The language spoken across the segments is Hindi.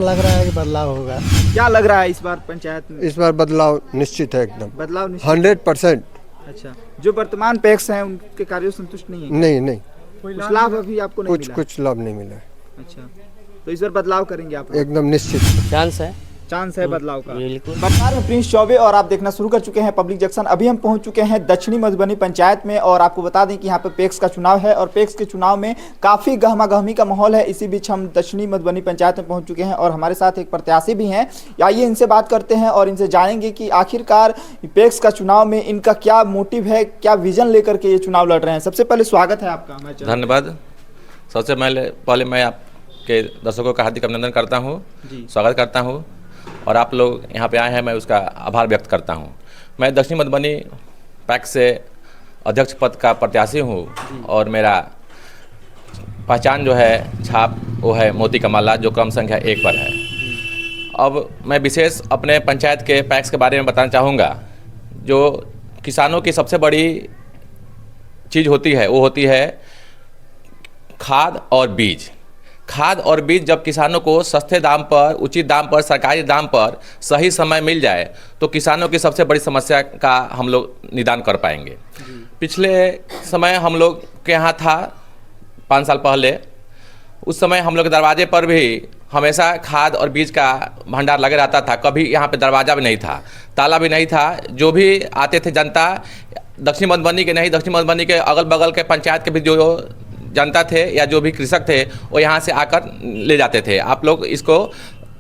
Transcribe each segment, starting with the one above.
लग रहा है कि बदलाव होगा। क्या लग रहा है इस बार पंचायत में? इस बार बदलाव निश्चित है, एकदम बदलाव निश्चित? 100%। अच्छा, जो वर्तमान पैक्स हैं उनके कार्यों से संतुष्ट नहीं है? नहीं नहीं, कुछ लाभ अभी आपको नहीं मिला? कुछ लाभ नहीं मिला है। अच्छा, तो इस बार बदलाव करेंगे आप? एकदम निश्चित चांस है, चांस है बदलाव का। बिल्कुल। नमस्कार, मैं प्रिंस चौबे और आप देखना शुरू कर चुके हैं पब्लिक जंक्शन। अभी हम पहुंच चुके हैं दक्षिणी मधुबनी पंचायत में और आपको बता दें कि यहाँ पे पैक्स का चुनाव है और पैक्स के चुनाव में काफ़ी गहमा-गहमी का माहौल है। इसी बीच हम दक्षिणी मधुबनी पंचायत में पहुंच चुके हैं और हमारे साथ एक प्रत्याशी भी हैं। आइए इनसे बात करते हैं और इनसे जानेंगे कि आखिरकार पैक्स का चुनाव में इनका क्या मोटिव है, क्या विजन लेकर के ये चुनाव लड़ रहे हैं। सबसे पहले स्वागत है आपका। धन्यवाद। सबसे पहले मैं आपके दर्शकों का हार्दिक अभिनंदन करता हूँ, स्वागत करता हूँ और आप लोग यहाँ पे आए हैं, मैं उसका आभार व्यक्त करता हूँ। मैं दक्षिण मधुबनी पैक्स से अध्यक्ष पद का प्रत्याशी हूँ और मेरा पहचान जो है छाप वो है मोती का माला, जो क्रम संख्या 1 पर है। अब मैं विशेष अपने पंचायत के पैक्स के बारे में बताना चाहूँगा। जो किसानों की सबसे बड़ी चीज़ होती है वो होती है खाद और बीज। खाद और बीज जब किसानों को सस्ते दाम पर, उचित दाम पर, सरकारी दाम पर सही समय मिल जाए तो किसानों की सबसे बड़ी समस्या का हम लोग निदान कर पाएंगे। पिछले समय हम लोग के यहाँ था 5 साल पहले, उस समय हम लोग के दरवाजे पर भी हमेशा खाद और बीज का भंडार लगे रहता था। कभी यहाँ पे दरवाज़ा भी नहीं था, ताला भी नहीं था। जो भी आते थे जनता, दक्षिण मधुबनी के नहीं, दक्षिण मधुबनी के अगल बगल के पंचायत के भी जो जनता थे या जो भी कृषक थे वो यहाँ से आकर ले जाते थे। आप लोग इसको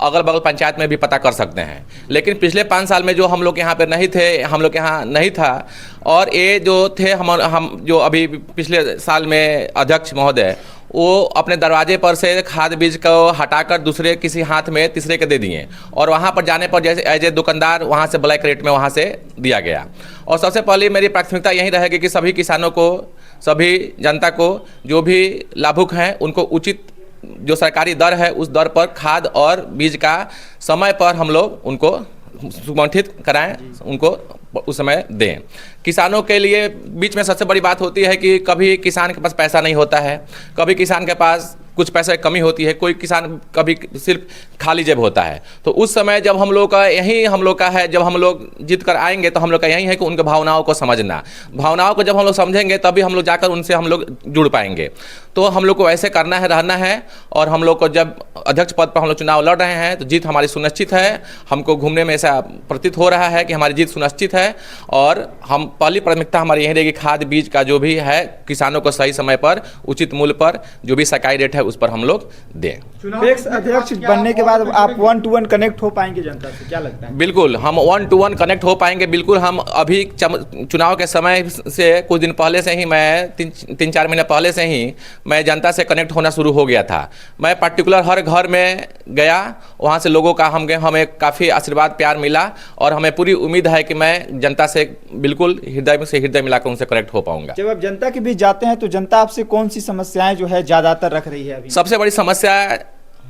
अगल बगल पंचायत में भी पता कर सकते हैं। लेकिन पिछले 5 साल में जो हम लोग यहाँ पर नहीं थे, हम लोग यहाँ नहीं था और ये जो थे हम जो अभी पिछले साल में अध्यक्ष महोदय, वो अपने दरवाजे पर से खाद बीज को हटाकर दूसरे किसी हाथ में तीसरे के दे दिए और वहाँ पर जाने पर जैसे एज ए दुकानदार वहाँ से ब्लैक रेट में वहाँ से दिया गया। और सबसे पहले मेरी प्राथमिकता यही रहेगी कि सभी किसानों को, सभी जनता को, जो भी लाभुक हैं उनको उचित जो सरकारी दर है उस दर पर खाद और बीज का समय पर हम लोग उनको सुगठित कराएं, उनको उस समय दें। किसानों के लिए बीच में सबसे बड़ी बात होती है कि कभी किसान के पास पैसा नहीं होता है, कभी किसान के पास कुछ पैसे की कमी होती है, कोई किसान कभी सिर्फ खाली जेब होता है। तो उस समय जब हम लोग का यही हम लोग का है, जब हम लोग जीत कर आएंगे तो हम लोग का यही है कि उनके भावनाओं को समझना। भावनाओं को जब हम लोग समझेंगे तभी हम लोग जाकर उनसे हम लोग जुड़ पाएंगे। तो हम लोग को ऐसे करना है, रहना है और हम लोग को जब अध्यक्ष पद पर हम लोग चुनाव लड़ रहे हैं तो जीत हमारी सुनिश्चित है। हमको घूमने में ऐसा प्रतीत हो रहा है कि हमारी जीत सुनिश्चित है और हम पहली प्राथमिकता हमारी यही रहेगी खाद बीज का जो भी है किसानों को सही समय पर, उचित मूल्य पर, जो भी सरकारी रेट है उस पर हम लोग दें। पैक्स अध्यक्ष बनने के बाद आप 1 to 1 कनेक्ट हो पाएंगे जनता से, क्या लगता है? बिल्कुल, हम 1 to 1 कनेक्ट हो पाएंगे। बिल्कुल, हम अभी चुनाव के समय से कुछ दिन पहले से ही, मैं 3-4 महीने पहले से ही मैं जनता से कनेक्ट होना शुरू हो गया था। मैं पर्टिकुलर हर घर में गया, वहाँ से लोगों का हमें काफ़ी आशीर्वाद प्यार मिला और हमें पूरी उम्मीद है कि मैं जनता से बिल्कुल हृदय से हृदय मिलाकर उनसे कनेक्ट हो पाऊंगा। जब आप जनता के बीच जाते हैं तो जनता आपसे कौन सी समस्याएं जो है ज़्यादातर रख रही है अभी? सबसे बड़ी समस्या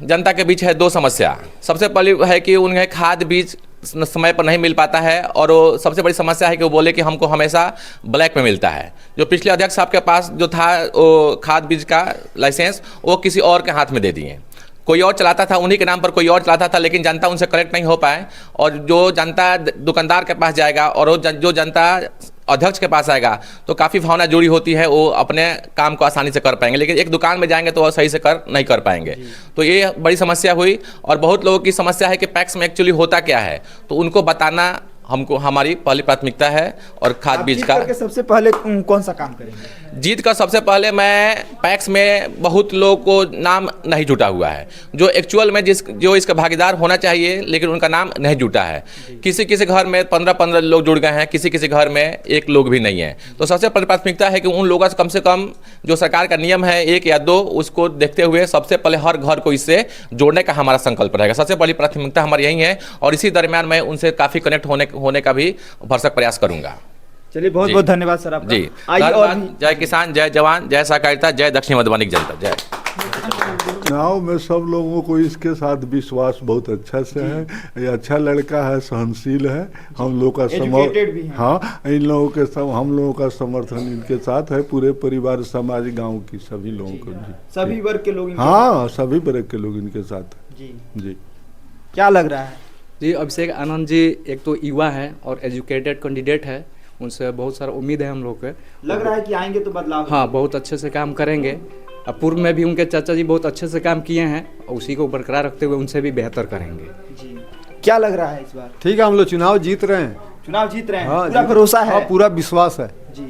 जनता के बीच है 2 समस्या। सबसे पहली है कि उन्हें खाद बीज समय पर नहीं मिल पाता है और वो सबसे बड़ी समस्या है कि वो बोले कि हमको हमेशा ब्लैक में मिलता है। जो पिछले अध्यक्ष साहब के पास जो था वो खाद बीज का लाइसेंस वो किसी और के हाथ में दे दिए। कोई और चलाता था, उन्हीं के नाम पर कोई और चलाता था, लेकिन जनता उनसे कनेक्ट नहीं हो पाए। और जो जनता दुकानदार के पास जाएगा और वो जो जनता अध्यक्ष के पास आएगा तो काफ़ी भावना जुड़ी होती है, वो अपने काम को आसानी से कर पाएंगे। लेकिन एक दुकान में जाएंगे तो वो सही से नहीं कर पाएंगे। तो ये बड़ी समस्या हुई। और बहुत लोगों की समस्या है कि पैक्स में एक्चुअली होता क्या है, तो उनको बताना हमको हमारी पहली प्राथमिकता है। और खाद बीज का सबसे पहले कौन सा काम करेंगे? जीत का सबसे पहले मैं पैक्स में बहुत लोगों को नाम नहीं जुटा हुआ है, जो एक्चुअल में जो इसका भागीदार होना चाहिए, लेकिन उनका नाम नहीं जुटा है। किसी किसी घर में 15-15 लोग जुड़ गए हैं, किसी किसी घर में 1 लोग भी नहीं है। तो सबसे पहली प्राथमिकता है कि उन लोगों से कम जो सरकार का नियम है 1 या 2, उसको देखते हुए सबसे पहले हर घर को इससे जोड़ने का हमारा संकल्प रहेगा। सबसे पहली प्राथमिकता हमारी यही है और इसी दरमियान मैं उनसे काफ़ी कनेक्ट होने का भी भरसक प्रयास करूंगा। चलिए, बहुत बहुत धन्यवाद सर आपका। जी, आइए और जय किसान, जय जवान, जय सहकारिता, जय दक्षिण मधुबनी की जनता, जय। चुनाव में सब लोगों को इसके साथ विश्वास बहुत अच्छा से है। ये अच्छा लड़का है, सहनशील है, हम लोग का हाँ, इन लोगों के हम लोगों का समर्थन इनके साथ है। पूरे परिवार, समाज, गांव की सभी लोगों को, जी, सभी वर्ग के लोग, हाँ, सभी वर्ग के लोग इनके साथ जी। जी। क्या लग रहा है? जी अभिषेक आनंद जी एक तो युवा हैं और एजुकेटेड कैंडिडेट है, उनसे बहुत सारा उम्मीद है हम लोग के। लग रहा है कि आएंगे तो बदलाव हाँ बहुत अच्छे से काम करेंगे। अब पूर्व में भी उनके चाचा जी बहुत अच्छे से काम किए हैं और उसी को बरकरार रखते हुए उनसे भी बेहतर करेंगे। जी क्या लग रहा है इस बार? ठीक है, हम लोग चुनाव जीत रहे हैं। चुनाव जीत रहे हैं, हाँ, पूरा भरोसा है? हाँ, पूरा विश्वास है। जी